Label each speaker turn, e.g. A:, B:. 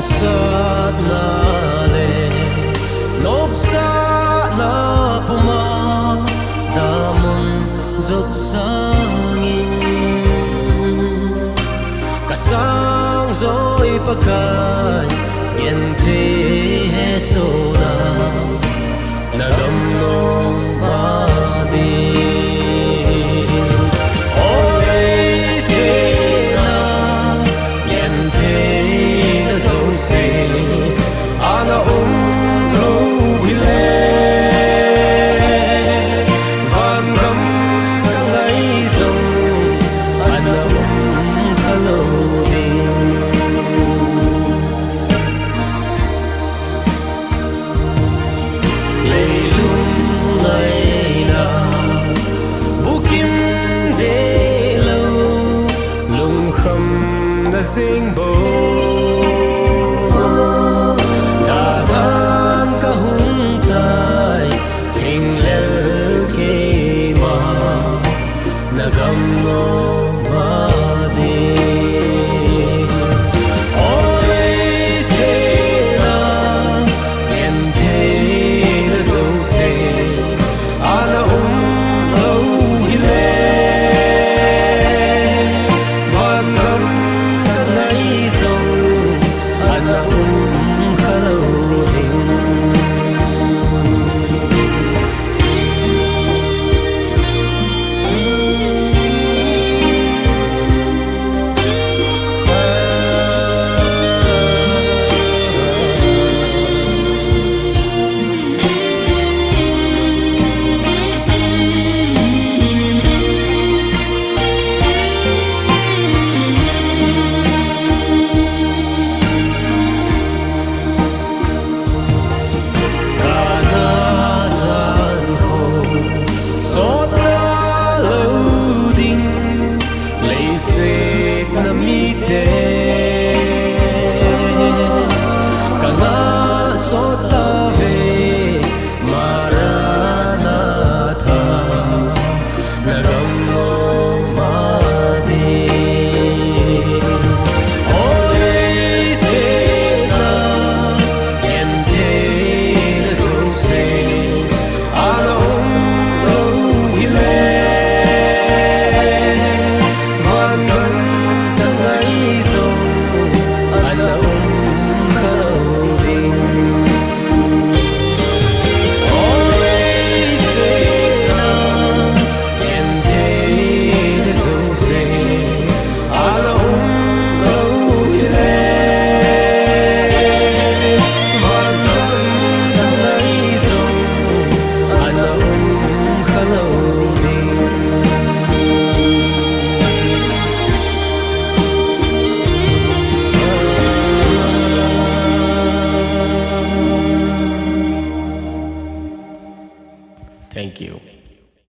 A: sat na le nop sa na puma damon zot sangin kasang zoi pakai yen the so na nagam nong ma di ana lo hile van gam ka ngai zong ana khalo di leilung ngai na bukim de lo lung kham na sing bo nagam no ma di